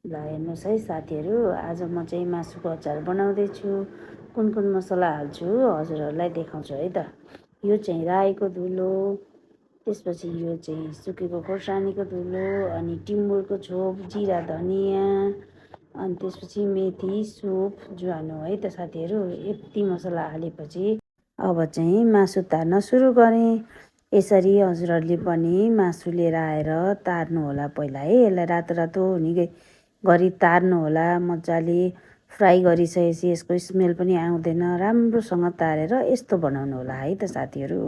ल हेर्नुहोस् है साथीहरू, आज म चाहिँ मासुको अचार बनाउँदैछु। कुन मसला हाल्छु हजुरहरूलाई देखाउँछु है त। यो चाहिँ राईको धुलो, त्यसपछि यो चाहिँ सुकेको खोर्सानीको धुलो, अनि टिमुरको छोप, जिरा धनियाँ, अनि त्यसपछि मेथी सुप ज्वानो है त साथीहरू। यति मसला हालेपछि अब चाहिँ मासु तार्न सुरु गरेँ। यसरी हजुरहरूले पनि मासु लिएर आएर तार्नु होला पहिला है। यसलाई रातो रातो हुने गरी तार्नु होला। मजाले फ्राई गरिसकेपछि यसको स्मेल पनि आउँदैन। राम्रोसँग तारेर यस्तो बनाउनु होला है त साथीहरू।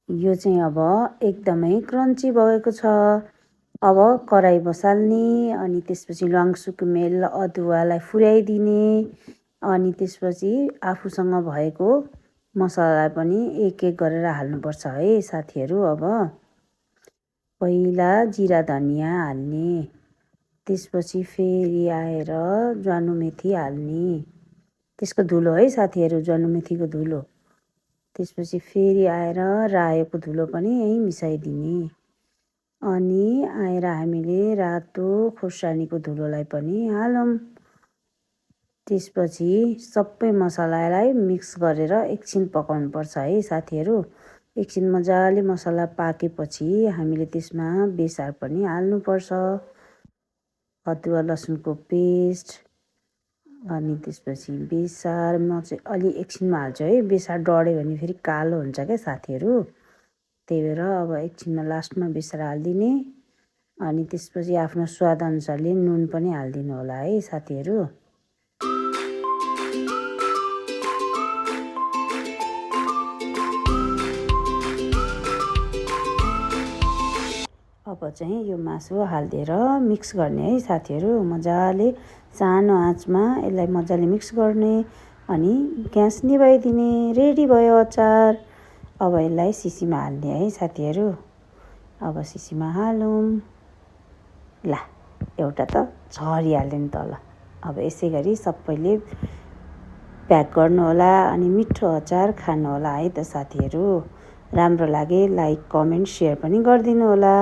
यो चाहिँ अब एकदमै क्रन्ची भएको छ। अब कराई बसाल्ने, अनि त्यसपछि ल्वाङ सुकुमेल अदुवालाई फुर्याइदिने, अनि त्यसपछि आफूसँग भएको मसलालाई पनि एक एक गरेर हाल्नुपर्छ है साथीहरू। अब पहिला जिरा धनियाँ हाल्ने, त्यसपछि फेरि आएर ज्वानो मेथी हाल्ने, त्यसको धुलो है साथीहरू, ज्वानो मेथीको धुलो। त्यसपछि फेरि आएर रायोको धुलो पनि यहीँ मिसाइदिने, अनि आएर हामीले रातो खोर्सानीको धुलोलाई पनि हालौँ। त्यसपछि सबै मसलालाई मिक्स गरेर एकछिन पकाउनुपर्छ है साथीहरू। एकछिन मजाले मसला पाकेपछि हामीले त्यसमा बेसार पनि हाल्नुपर्छ। अदुवा लसुनको पेस्ट, अनि त्यसपछि बेसार म चाहिँ अलि एकछिनमा हाल्छु है। बेसार डढ्यो भने फेरि कालो हुन्छ क्या साथीहरू, त्यही भएर अब एकछिनमा लास्टमा बेसार हालिदिने। अनि त्यसपछि आफ्नो स्वादअनुसारले नुन पनि हालिदिनु होला है साथीहरू। अब चाहिँ यो मासु हालिदिएर मिक्स गर्ने है साथीहरू। मजाले सानो आँचमा यसलाई मजाले मिक्स गर्ने, अनि ग्यास निभाइदिने। रेडी भयो अचार। अब यसलाई सिसीमा हाल्ने है साथीहरू। अब सिसीमा हालौँ। ल एउटा त झरिहाल्यो नि तल। अब यसै गरी सबैले प्याक गर्नु होला, अनि मिठो अचार खानु होला है त साथीहरू। राम्रो लागे लाइक कमेन्ट सेयर पनि गरिदिनु होला।